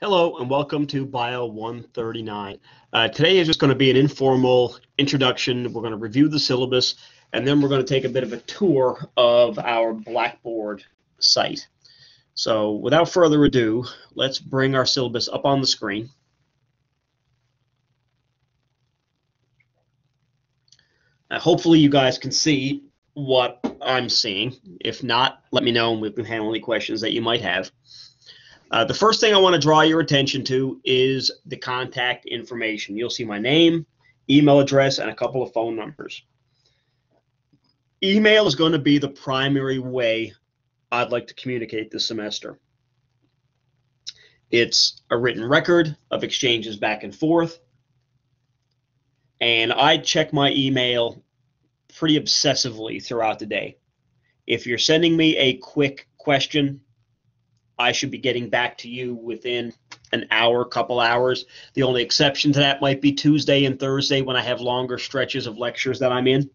Hello and welcome to Bio 139. Today is just going to be an informal introduction. We're going to review the syllabus and then we're going to take a bit of a tour of our Blackboard site. So without further ado, let's bring our syllabus up on the screen. Hopefully you guys can see what I'm seeing. If not, let me know and we can handle any questions that you might have. The first thing I want to draw your attention to is the contact information. You'll see my name, email address, and a couple of phone numbers. Email is going to be the primary way I'd like to communicate this semester. It's a written record of exchanges back and forth, and I check my email pretty obsessively throughout the day. If you're sending me a quick question, I should be getting back to you within an hour, couple hours. The only exception to that might be Tuesday and Thursday when I have longer stretches of lectures that I'm in.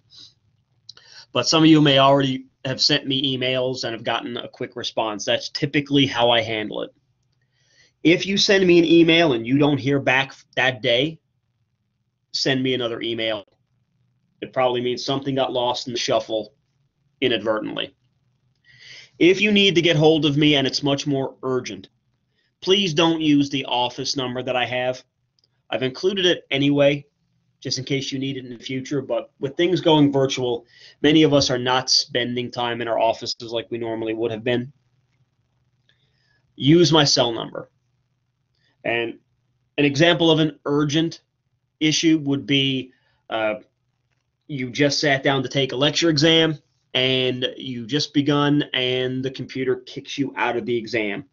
But some of you may already have sent me emails and have gotten a quick response. That's typically how I handle it. If you send me an email and you don't hear back that day, send me another email. It probably means something got lost in the shuffle inadvertently. If you need to get hold of me and it's much more urgent, please don't use the office number that I have. I've included it anyway, just in case you need it in the future. But with things going virtual, many of us are not spending time in our offices like we normally would have been. Use my cell number. And an example of an urgent issue would be you just sat down to take a lecture exam, and you just begun and the computer kicks you out of the exam.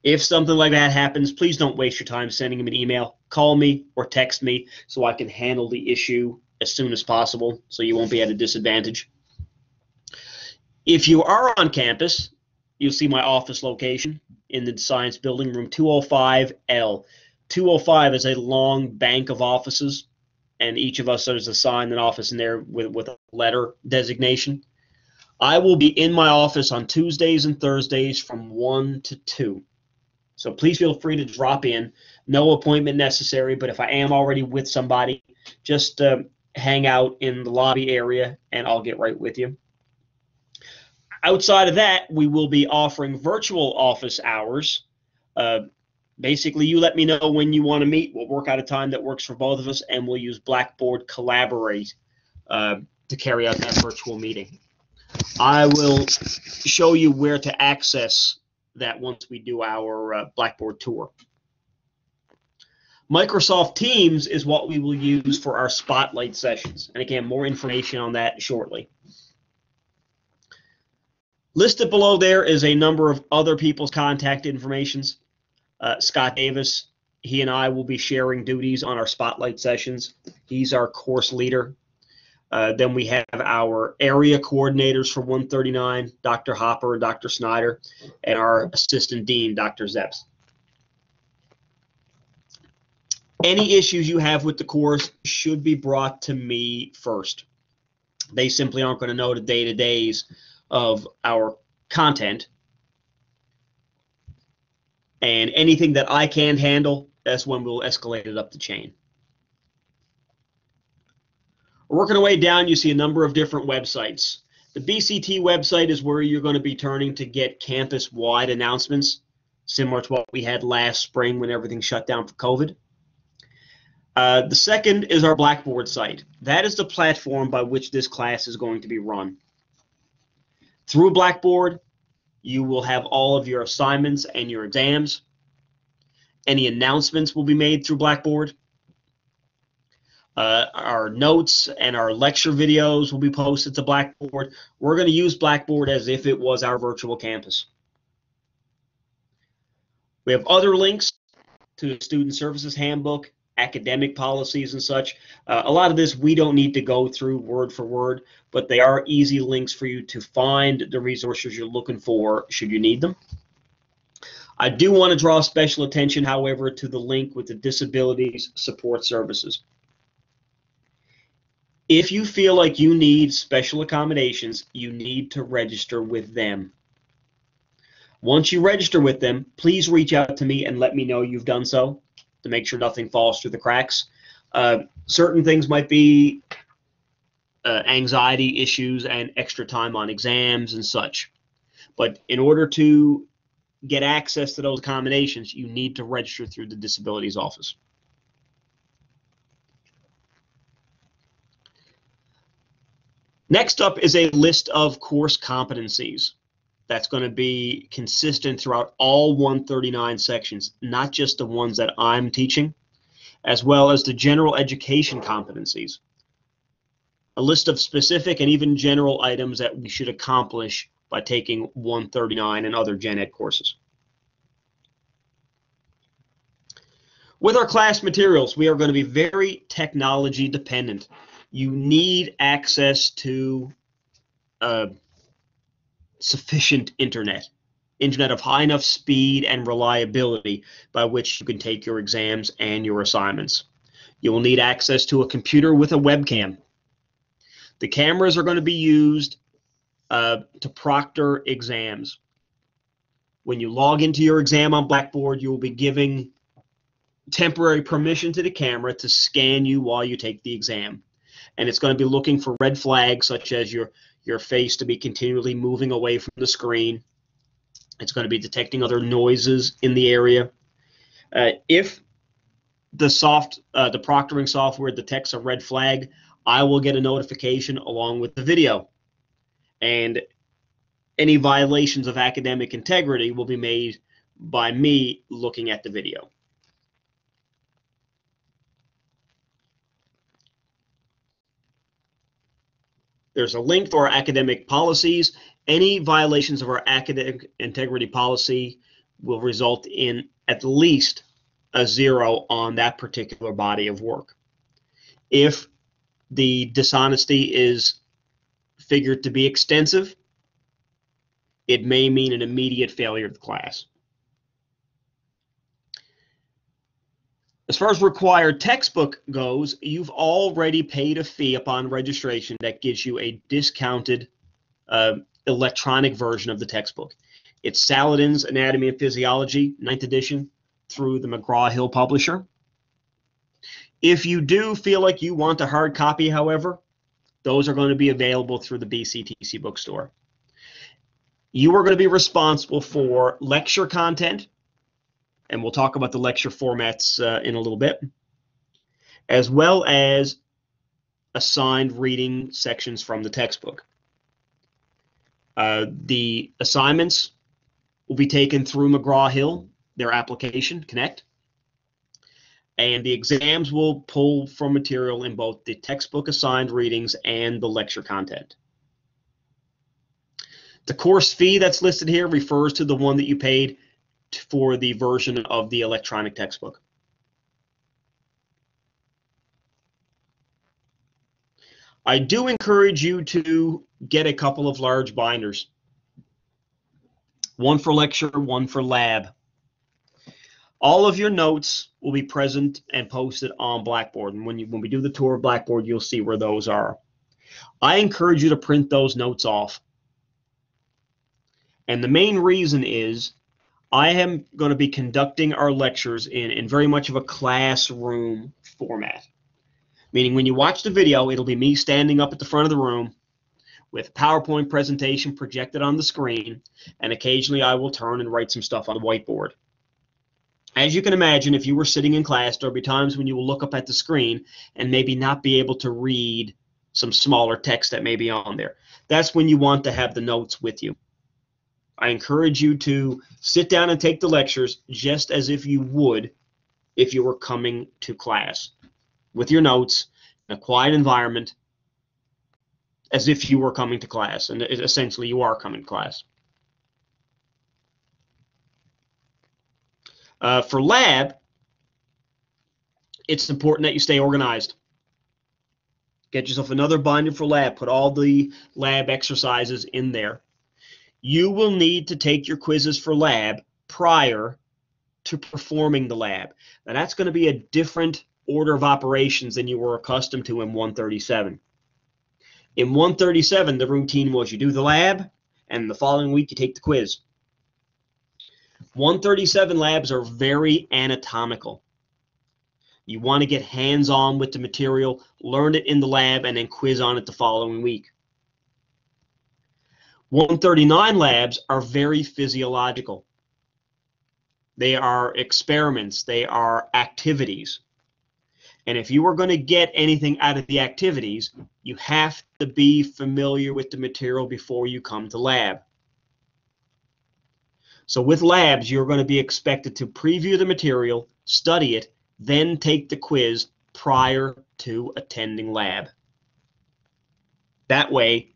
If something like that happens, please don't waste your time sending them an email. Call me or text me so I can handle the issue as soon as possible so you won't be at a disadvantage. If you are on campus, you'll see my office location in the Science Building, room 205L. 205 is a long bank of offices, and each of us is assigned an office in there with a letter designation. I will be in my office on Tuesdays and Thursdays from 1 to 2. So please feel free to drop in. No appointment necessary, but if I am already with somebody, just hang out in the lobby area and I'll get right with you. Outside of that, we will be offering virtual office hours. Basically, you let me know when you want to meet. We'll work out a time that works for both of us, and we'll use Blackboard Collaborate to carry out that virtual meeting. I will show you where to access that once we do our Blackboard tour. Microsoft Teams is what we will use for our spotlight sessions. And again, more information on that shortly. Listed below there is a number of other people's contact informations. Scott Davis, he and I will be sharing duties on our spotlight sessions. He's our course leader. Then we have our area coordinators for 139, Dr. Hopper and Dr. Snyder, and our assistant dean, Dr. Zeps. Any issues you have with the course should be brought to me first. They simply aren't going to know the day-to-days of our content. And anything that I can't handle, that's when we'll escalate it up the chain. Working our way down, you see a number of different websites. The BCT website is where you're going to be turning to get campus-wide announcements, similar to what we had last spring when everything shut down for COVID. The second is our Blackboard site. That is the platform by which this class is going to be run. Through Blackboard, you will have all of your assignments and your exams. Any announcements will be made through Blackboard. Our notes and our lecture videos will be posted to Blackboard. We're going to use Blackboard as if it was our virtual campus. We have other links to the Student Services Handbook, academic policies and such. A lot of this we don't need to go through word for word, but they are easy links for you to find the resources you're looking for should you need them. I do want to draw special attention, however, to the link with the Disabilities Support Services. If you feel like you need special accommodations, you need to register with them. Once you register with them, please reach out to me and let me know you've done so to make sure nothing falls through the cracks. Certain things might be anxiety issues and extra time on exams and such. But in order to get access to those accommodations, you need to register through the disabilities office. Next up is a list of course competencies that's going to be consistent throughout all 139 sections, not just the ones that I'm teaching, as well as the general education competencies. A list of specific and even general items that we should accomplish by taking 139 and other gen ed courses. With our class materials, we are going to be very technology dependent. You need access to sufficient internet of high enough speed and reliability by which you can take your exams and your assignments. You will need access to a computer with a webcam. The cameras are going to be used to proctor exams. When you log into your exam on Blackboard, you will be giving temporary permission to the camera to scan you while you take the exam. And it's going to be looking for red flags such as your face to be continually moving away from the screen. It's going to be detecting other noises in the area. If the proctoring software detects a red flag, I will get a notification along with the video. And any violations of academic integrity will be made by me looking at the video. There's a link for our academic policies. Any violations of our academic integrity policy will result in at least a 0 on that particular body of work. If the dishonesty is figured to be extensive, it may mean an immediate failure of the class. As far as required textbook goes, you've already paid a fee upon registration that gives you a discounted electronic version of the textbook. It's Saladin's Anatomy and Physiology, 9th edition, through the McGraw-Hill publisher. If you do feel like you want a hard copy, however, those are going to be available through the BCTC bookstore. You are going to be responsible for lecture content, and we'll talk about the lecture formats in a little bit, as well as assigned reading sections from the textbook. The assignments will be taken through McGraw-Hill, their application, Connect, and the exams will pull from material in both the textbook assigned readings and the lecture content. The course fee that's listed here refers to the one that you paid for the version of the electronic textbook. I do encourage you to get a couple of large binders. One for lecture, one for lab. All of your notes will be present and posted on Blackboard. And when we do the tour of Blackboard, you'll see where those are. I encourage you to print those notes off. And the main reason is I am going to be conducting our lectures in very much of a classroom format. Meaning when you watch the video, it'll be me standing up at the front of the room with PowerPoint presentation projected on the screen, and occasionally I will turn and write some stuff on the whiteboard. As you can imagine, if you were sitting in class, there'll be times when you will look up at the screen and maybe not be able to read some smaller text that may be on there. That's when you want to have the notes with you. I encourage you to sit down and take the lectures just as if you would if you were coming to class, with your notes in a quiet environment, as if you were coming to class, and essentially you are coming to class. For lab, it's important that you stay organized. Get yourself another binder for lab. Put all the lab exercises in there. You will need to take your quizzes for lab prior to performing the lab. Now that's going to be a different order of operations than you were accustomed to in 137. In 137, the routine was you do the lab, and the following week you take the quiz. 137 labs are very anatomical. You want to get hands-on with the material, learn it in the lab, and then quiz on it the following week. 139 labs are very physiological. They are experiments. They are activities. And if you are going to get anything out of the activities, you have to be familiar with the material before you come to lab. So with labs, you're going to be expected to preview the material, study it, then take the quiz prior to attending lab. That way,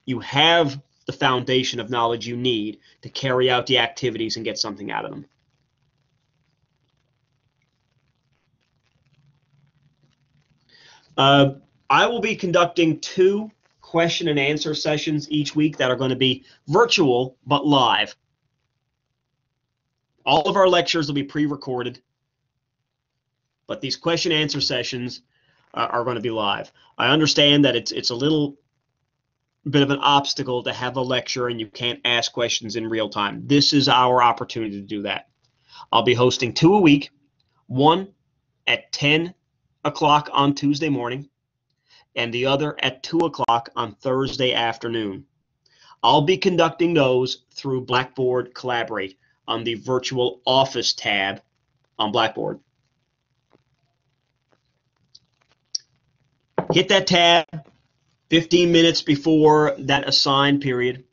you have the foundation of knowledge you need to carry out the activities and get something out of them. I will be conducting 2 question and answer sessions each week that are going to be virtual but live. All of our lectures will be pre-recorded, but these question and answer sessions are going to be live. I understand that it's a little bit of an obstacle to have a lecture and you can't ask questions in real time. This is our opportunity to do that. I'll be hosting 2 a week, one at 10 o'clock on Tuesday morning and the other at 2 o'clock on Thursday afternoon. I'll be conducting those through Blackboard Collaborate on the Virtual Office tab on Blackboard. Hit that tab 15 minutes before that assigned period,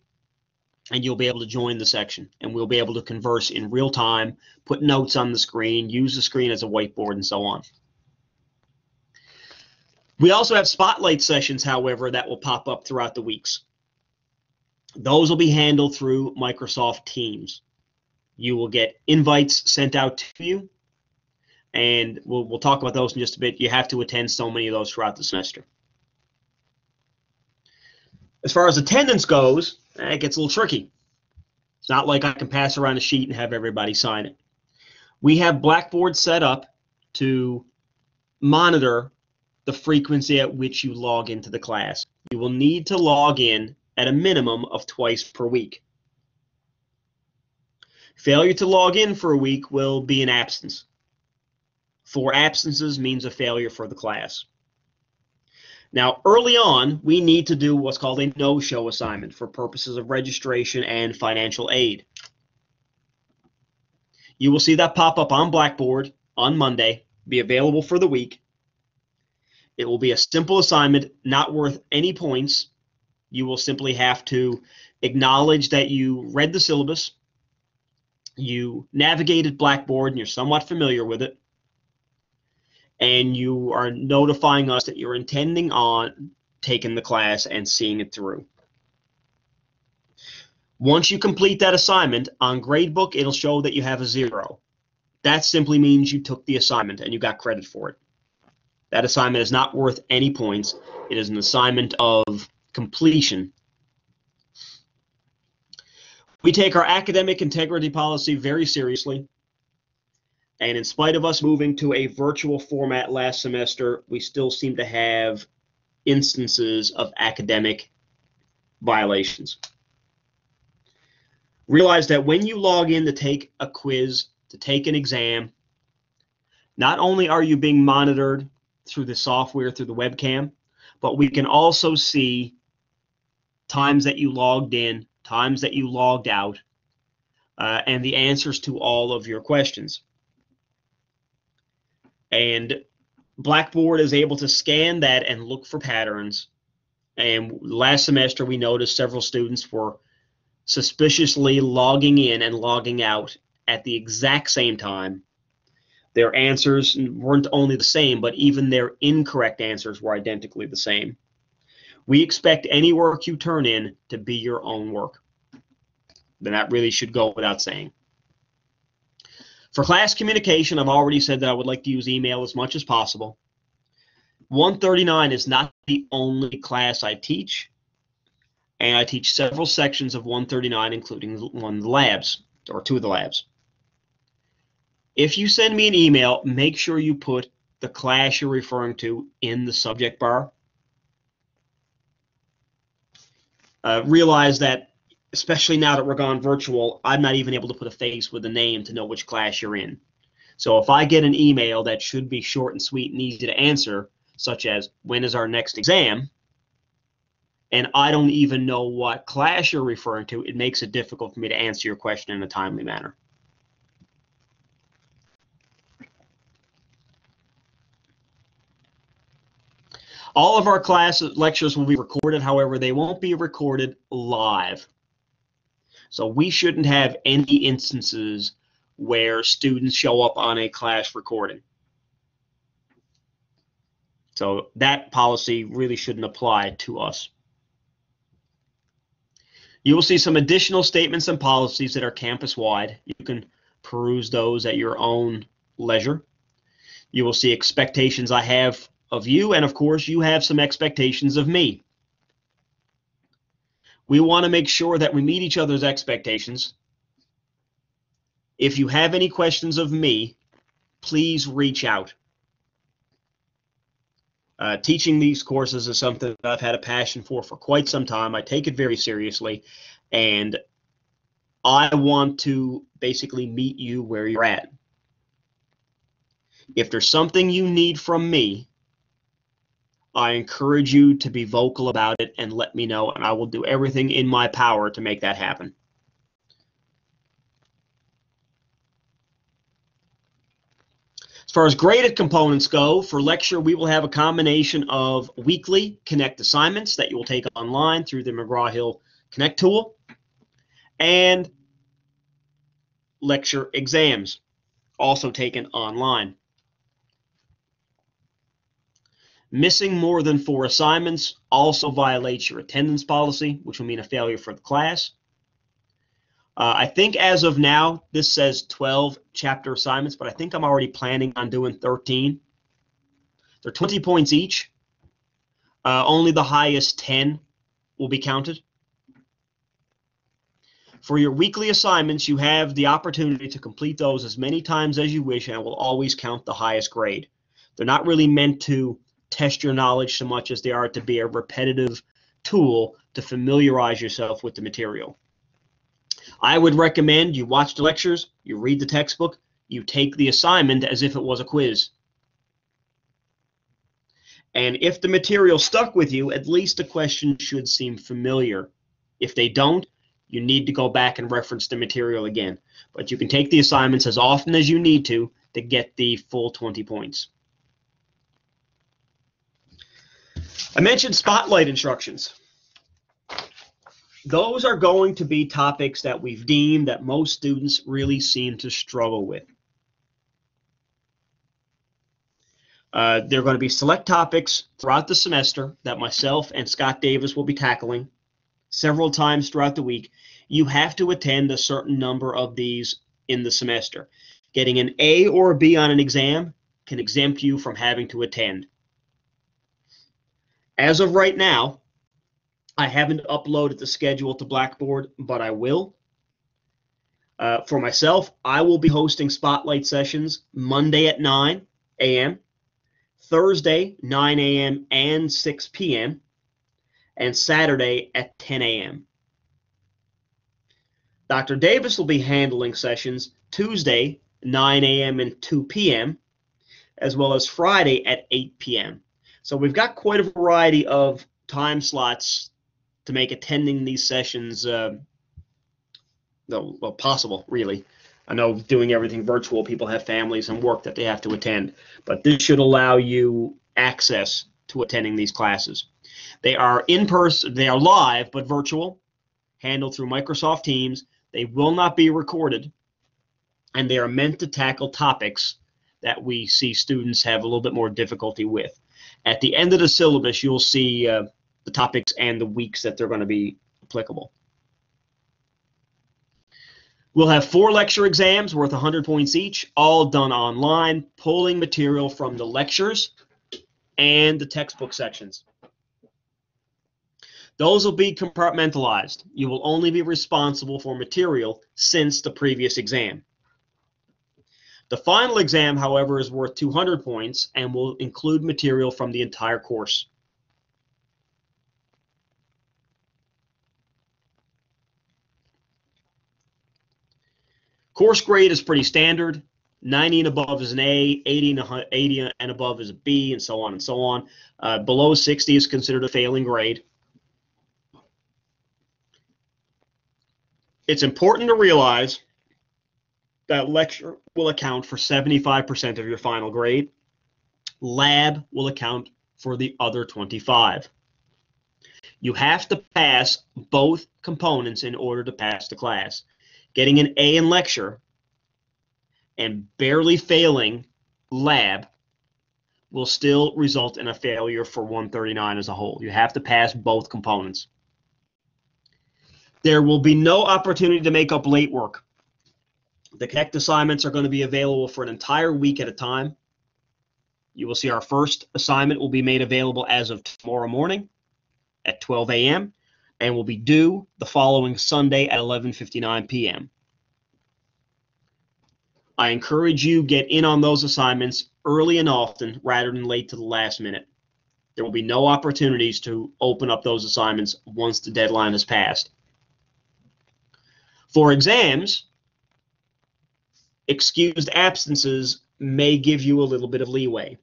and you'll be able to join the section, and we'll be able to converse in real time, put notes on the screen, use the screen as a whiteboard, and so on. We also have spotlight sessions, however, that will pop up throughout the weeks. Those will be handled through Microsoft Teams. You will get invites sent out to you, and we'll talk about those in just a bit. You have to attend so many of those throughout the semester. As far as attendance goes, it gets a little tricky. It's not like I can pass around a sheet and have everybody sign it. We have Blackboard set up to monitor the frequency at which you log into the class. You will need to log in at a minimum of twice per week. Failure to log in for a week will be an absence. 4 absences means a failure for the class. Now, early on, we need to do what's called a no-show assignment for purposes of registration and financial aid. You will see that pop up on Blackboard on Monday, be available for the week. It will be a simple assignment, not worth any points. You will simply have to acknowledge that you read the syllabus, you navigated Blackboard, and you're somewhat familiar with it, and you are notifying us that you're intending on taking the class and seeing it through. Once you complete that assignment, on Gradebook, it'll show that you have a 0. That simply means you took the assignment and you got credit for it. That assignment is not worth any points. It is an assignment of completion. We take our academic integrity policy very seriously. And in spite of us moving to a virtual format last semester, we still seem to have instances of academic violations. Realize that when you log in to take a quiz, to take an exam, not only are you being monitored through the software, through the webcam, but we can also see times that you logged in, times that you logged out, and the answers to all of your questions. And Blackboard is able to scan that and look for patterns. And last semester, we noticed several students were suspiciously logging in and logging out at the exact same time. Their answers weren't only the same, but even their incorrect answers were identically the same. We expect any work you turn in to be your own work. Then that really should go without saying. For class communication, I've already said that I would like to use email as much as possible. 139 is not the only class I teach, and I teach several sections of 139, including one of the labs, or 2 of the labs. If you send me an email, make sure you put the class you're referring to in the subject bar. Realize that especially now that we're gone virtual, I'm not even able to put a face with a name to know which class you're in. So if I get an email that should be short and sweet and easy to answer, such as, when is our next exam? And I don't even know what class you're referring to, it makes it difficult for me to answer your question in a timely manner. All of our lectures will be recorded. However, they won't be recorded live. So we shouldn't have any instances where students show up on a class recording. So that policy really shouldn't apply to us. You will see some additional statements and policies that are campus-wide. You can peruse those at your own leisure. You will see expectations I have of you, and of course, you have some expectations of me. We want to make sure that we meet each other's expectations. If you have any questions of me, please reach out. Teaching these courses is something that I've had a passion for quite some time. I take it very seriously, and I want to basically meet you where you're at. If there's something you need from me, I encourage you to be vocal about it and let me know, and I will do everything in my power to make that happen. As far as graded components go, for lecture, we will have a combination of weekly Connect assignments that you will take online through the McGraw-Hill Connect tool, and lecture exams, also taken online. Missing more than 4 assignments also violates your attendance policy, which will mean a failure for the class. I think as of now, this says 12 chapter assignments, but I think I'm already planning on doing 13. They're 20 points each. Only the highest 10 will be counted. For your weekly assignments, you have the opportunity to complete those as many times as you wish, and it will always count the highest grade. They're not really meant to test your knowledge so much as they are to be a repetitive tool to familiarize yourself with the material. I would recommend you watch the lectures, you read the textbook, you take the assignment as if it was a quiz. And if the material stuck with you, at least the questions should seem familiar. If they don't, you need to go back and reference the material again. But you can take the assignments as often as you need to get the full 20 points. I mentioned spotlight instructions. Those are going to be topics that we've deemed that most students really seem to struggle with. There are going to be select topics throughout the semester that myself and Scott Davis will be tackling several times throughout the week. You have to attend a certain number of these in the semester. Getting an A or a B on an exam can exempt you from having to attend. As of right now, I haven't uploaded the schedule to Blackboard, but I will. For myself, I will be hosting spotlight sessions Monday at 9 a.m., Thursday 9 a.m. and 6 p.m., and Saturday at 10 a.m. Dr. Davis will be handling sessions Tuesday 9 a.m. and 2 p.m., as well as Friday at 8 p.m. So we've got quite a variety of time slots to make attending these sessions possible, really. I know doing everything virtual, people have families and work that they have to attend, but this should allow you access to attending these classes. They are in person, they are live, but virtual, handled through Microsoft Teams. They will not be recorded, and they are meant to tackle topics that we see students have a little bit more difficulty with. At the end of the syllabus, you'll see the topics and the weeks that they're going to be applicable. We'll have 4 lecture exams worth 100 points each, all done online, pulling material from the lectures and the textbook sections. Those will be compartmentalized. You will only be responsible for material since the previous exam. The final exam, however, is worth 200 points and will include material from the entire course. Course grade is pretty standard. 90 and above is an A, 80 and above is a B, and so on and so on. Below 60 is considered a failing grade. It's important to realize that lecture will account for 75% of your final grade. Lab will account for the other 25. You have to pass both components in order to pass the class. Getting an A in lecture and barely failing lab will still result in a failure for 139 as a whole. You have to pass both components. There will be no opportunity to make up late work. The Connect assignments are going to be available for an entire week at a time. You will see our first assignment will be made available as of tomorrow morning at 12 a.m. and will be due the following Sunday at 11:59 p.m. I encourage you get in on those assignments early and often rather than late to the last minute. There will be no opportunities to open up those assignments once the deadline is passed. For exams, excused absences may give you a little bit of leeway.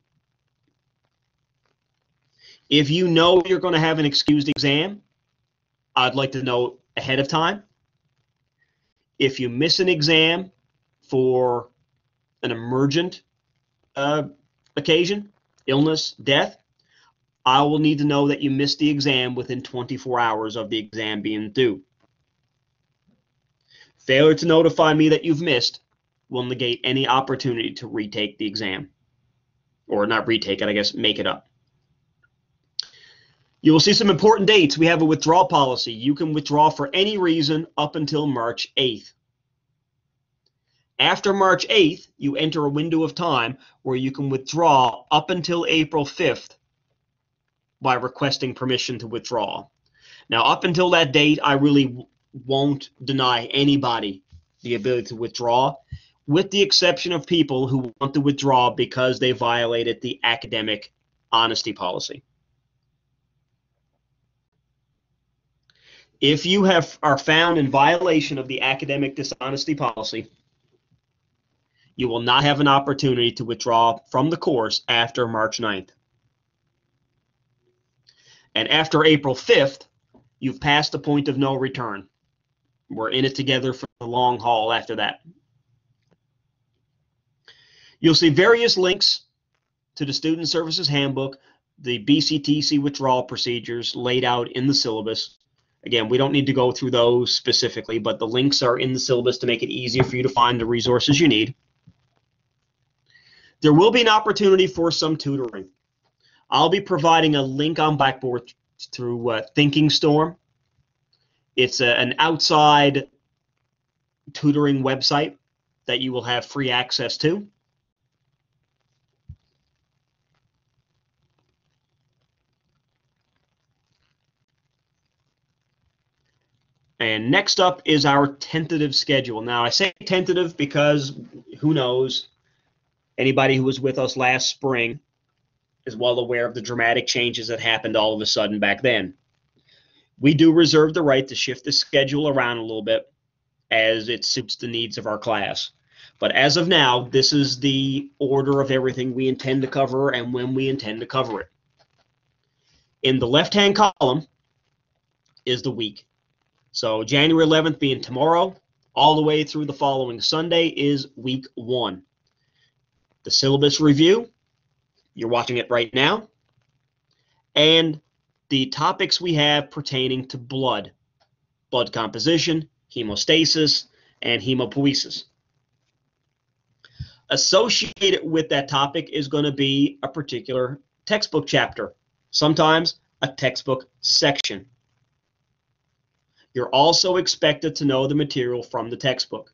If you know you're going to have an excused exam, I'd like to know ahead of time. If you miss an exam for an emergent occasion, illness, death, I will need to know that you missed the exam within 24 hours of the exam being due. Failure to notify me that you've missed will negate any opportunity to retake the exam. Or not retake it, I guess, make it up. You will see some important dates. We have a withdrawal policy. You can withdraw for any reason up until March 8th. After March 8th, you enter a window of time where you can withdraw up until April 5th by requesting permission to withdraw. Now, up until that date, I really won't deny anybody the ability to withdraw, with the exception of people who want to withdraw because they violated the academic honesty policy. If you are found in violation of the academic dishonesty policy, you will not have an opportunity to withdraw from the course after March 9th. And after April 5th, you've passed the point of no return. We're in it together for the long haul after that. You'll see various links to the Student Services Handbook, the BCTC withdrawal procedures laid out in the syllabus. Again, we don't need to go through those specifically, but the links are in the syllabus to make it easier for you to find the resources you need. There will be an opportunity for some tutoring. I'll be providing a link on Blackboard through Thinking Storm. It's an outside tutoring website that you will have free access to. And next up is our tentative schedule. Now, I say tentative because who knows? Anybody who was with us last spring is well aware of the dramatic changes that happened all of a sudden back then. We do reserve the right to shift the schedule around a little bit as it suits the needs of our class. But as of now, this is the order of everything we intend to cover and when we intend to cover it. In the left-hand column is the week. So January 11th being tomorrow, all the way through the following Sunday is week 1. The syllabus review, you're watching it right now, and the topics we have pertaining to blood composition, hemostasis, and hemopoiesis. Associated with that topic is going to be a particular textbook chapter, sometimes a textbook section. You're also expected to know the material from the textbook.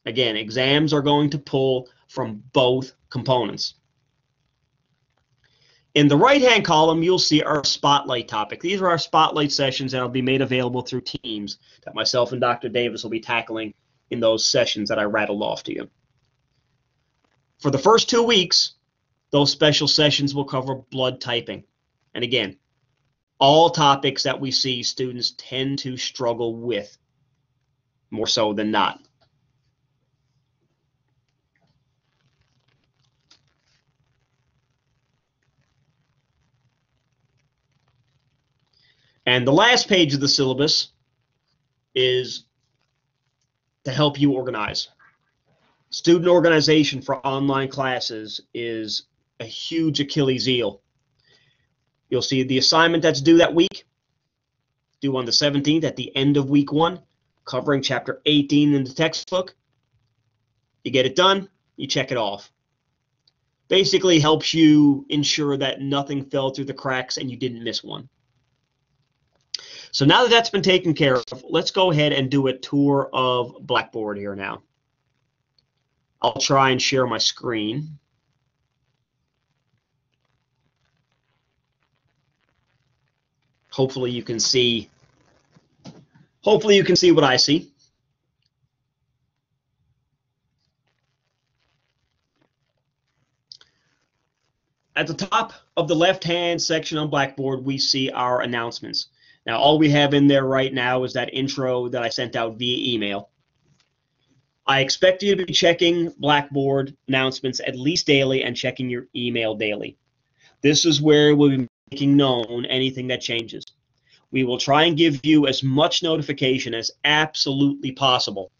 Again, exams are going to pull from both components. In the right-hand column, you'll see our spotlight topic. These are our spotlight sessions that will be made available through Teams that myself and Dr. Davis will be tackling in those sessions that I rattled off to you. For the first 2 weeks, those special sessions will cover blood typing. And again, all topics that we see students tend to struggle with, more so than not. And the last page of the syllabus is to help you organize. Student organization for online classes is a huge Achilles heel. You'll see the assignment that's due that week, due on the 17th at the end of week 1, covering chapter 18 in the textbook. You get it done, you check it off. Basically helps you ensure that nothing fell through the cracks and you didn't miss one. So now that that's been taken care of, let's go ahead and do a tour of Blackboard here now. I'll try and share my screen. Hopefully you can see what I see. At the top of the left-hand section on Blackboard, we see our announcements. Now, all we have in there right now is that intro that I sent out via email. I expect you to be checking Blackboard announcements at least daily and checking your email daily. This is where we'll be making known anything that changes. We will try and give you as much notification as absolutely possible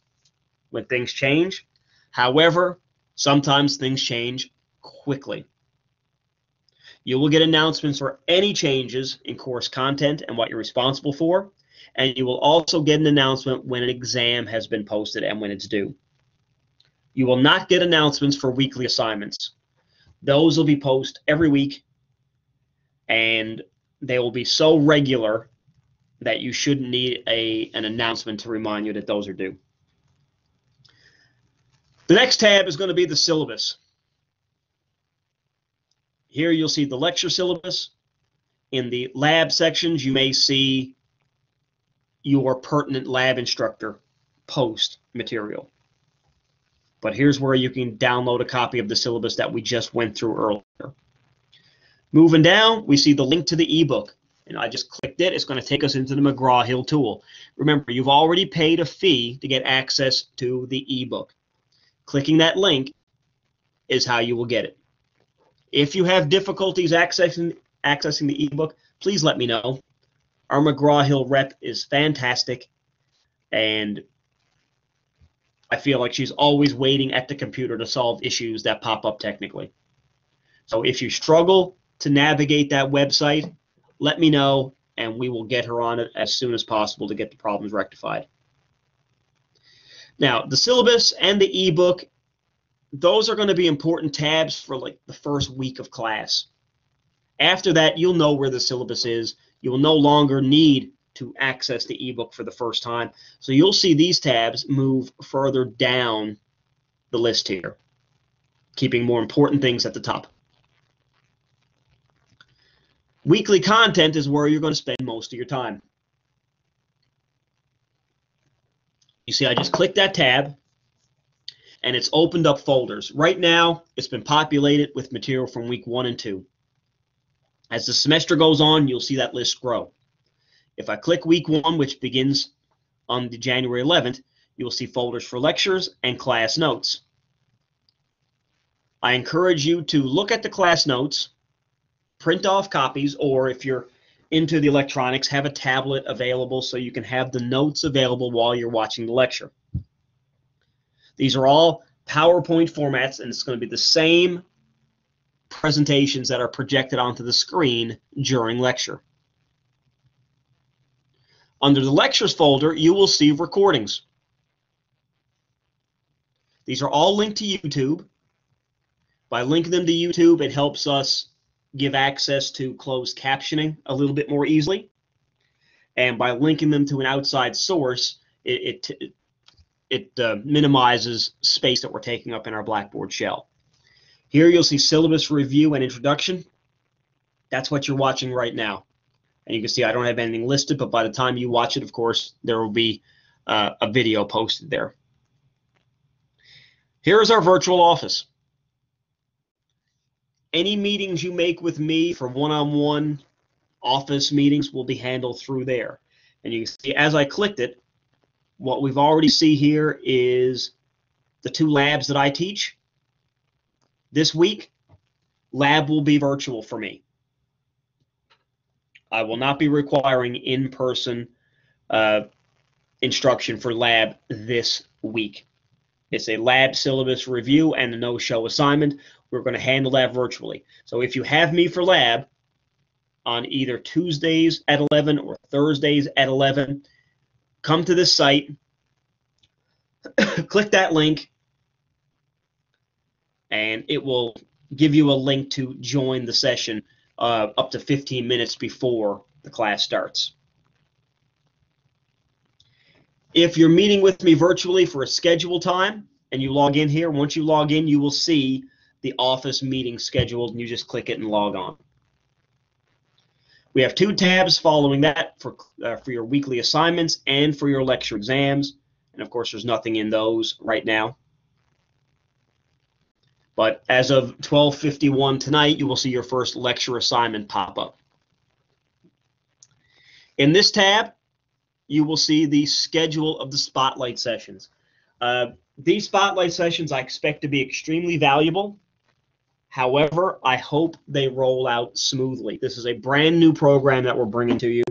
when things change. However, sometimes things change quickly. You will get announcements for any changes in course content and what you're responsible for, and you will also get an announcement when an exam has been posted and when it's due. You will not get announcements for weekly assignments. Those will be posted every week, and they will be so regular that you shouldn't need an announcement to remind you that those are due. The next tab is going to be the syllabus. Here you'll see the lecture syllabus. In the lab sections, you may see your pertinent lab instructor post material. But here's where you can download a copy of the syllabus that we just went through earlier. Moving down, we see the link to the ebook. And I just clicked it. It's going to take us into the McGraw-Hill tool. Remember, you've already paid a fee to get access to the ebook. Clicking that link is how you will get it. If you have difficulties accessing the ebook, please let me know. Our McGraw-Hill rep is fantastic, and I feel like she's always waiting at the computer to solve issues that pop up technically. So if you struggle to navigate that website, let me know, and we will get her on it as soon as possible to get the problems rectified. Now, the syllabus and the ebook, those are going to be important tabs for like the first week of class. After that, you'll know where the syllabus is. You will no longer need to access the ebook for the first time. So you'll see these tabs move further down the list here, keeping more important things at the top. Weekly content is where you're going to spend most of your time. You see, I just clicked that tab, and it's opened up folders. Right now, it's been populated with material from week 1 and 2. As the semester goes on, you'll see that list grow. If I click week 1, which begins on the January 11th, you'll see folders for lectures and class notes. I encourage you to look at the class notes, print off copies, or if you're into the electronics, have a tablet available so you can have the notes available while you're watching the lecture. These are all PowerPoint formats, and it's going to be the same presentations that are projected onto the screen during lecture. Under the lectures folder, you will see recordings. These are all linked to YouTube. By linking them to YouTube, it helps us give access to closed captioning a little bit more easily. And by linking them to an outside source, it minimizes space that we're taking up in our Blackboard shell. Here you'll see syllabus review and introduction. That's what you're watching right now. And you can see I don't have anything listed, but by the time you watch it, of course, there will be a video posted there. Here is our virtual office. Any meetings you make with me for one-on-one office meetings will be handled through there. And you can see as I clicked it, what we've already see here is the 2 labs that I teach. This week, lab will be virtual for me. I will not be requiring in-person instruction for lab this week. It's a lab syllabus review and a no-show assignment. We're going to handle that virtually. So if you have me for lab on either Tuesdays at 11 or Thursdays at 11, come to this site, click that link, and it will give you a link to join the session up to 15 minutes before the class starts. If you're meeting with me virtually for a scheduled time and you log in here, once you log in, you will see the office meeting scheduled, and you just click it and log on. We have 2 tabs following that for your weekly assignments and for your lecture exams. And of course, there's nothing in those right now. But as of 12:51 tonight, you will see your first lecture assignment pop up. In this tab, you will see the schedule of the spotlight sessions. These spotlight sessions I expect to be extremely valuable. However, I hope they roll out smoothly. This is a brand new program that we're bringing to you,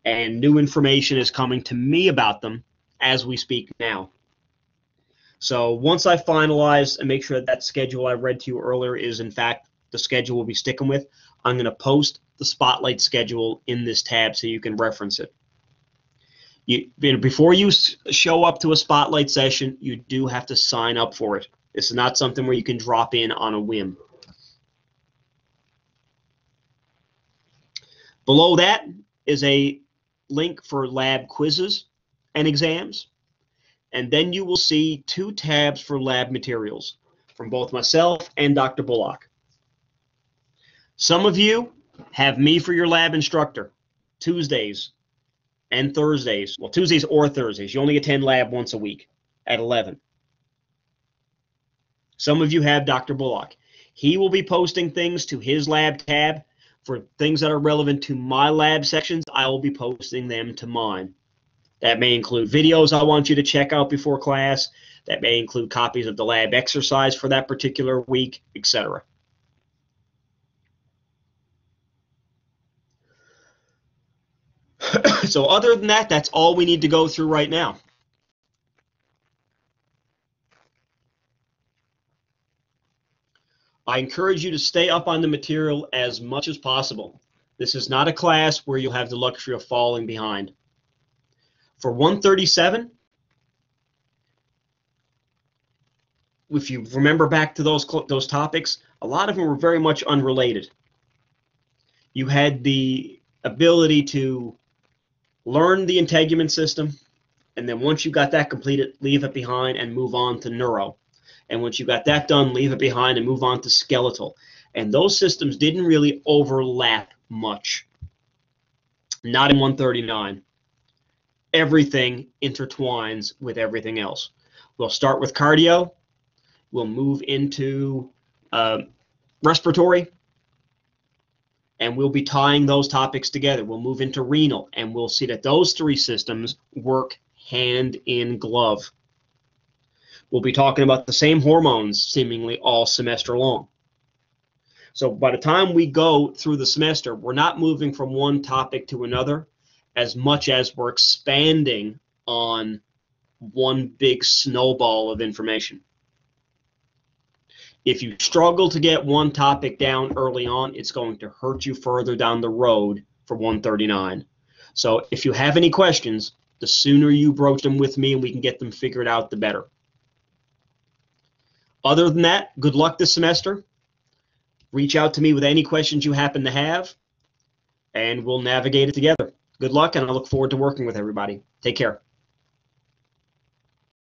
and new information is coming to me about them as we speak now. So once I finalize and make sure that that schedule I read to you earlier is in fact the schedule we'll be sticking with, I'm going to post the spotlight schedule in this tab so you can reference it. Before you show up to a spotlight session, you do have to sign up for it. This is not something where you can drop in on a whim. Below that is a link for lab quizzes and exams. And then you will see 2 tabs for lab materials from both myself and Dr. Bullock. Some of you have me for your lab instructor Tuesdays and Thursdays. Well, Tuesdays or Thursdays. You only attend lab once a week at 11. Some of you have Dr. Bullock. He will be posting things to his lab tab. For things that are relevant to my lab sections, I will be posting them to mine. That may include videos I want you to check out before class. That may include copies of the lab exercise for that particular week, etc. So other than that, that's all we need to go through right now. I encourage you to stay up on the material as much as possible. This is not a class where you'll have the luxury of falling behind. For 137, if you remember back to those topics, a lot of them were very much unrelated. You had the ability to learn the integument system, and then once you got that completed, leave it behind and move on to neuro. And once you got that done, leave it behind and move on to skeletal. And those systems didn't really overlap much. Not in 139. Everything intertwines with everything else. We'll start with cardio. We'll move into respiratory. And we'll be tying those topics together. We'll move into renal. And we'll see that those 3 systems work hand in glove. We'll be talking about the same hormones seemingly all semester long. So by the time we go through the semester, we're not moving from one topic to another as much as we're expanding on one big snowball of information. If you struggle to get one topic down early on, it's going to hurt you further down the road for 139. So if you have any questions, the sooner you broach them with me and we can get them figured out, the better. Other than that, good luck this semester. Reach out to me with any questions you happen to have, and we'll navigate it together. Good luck, and I look forward to working with everybody. Take care.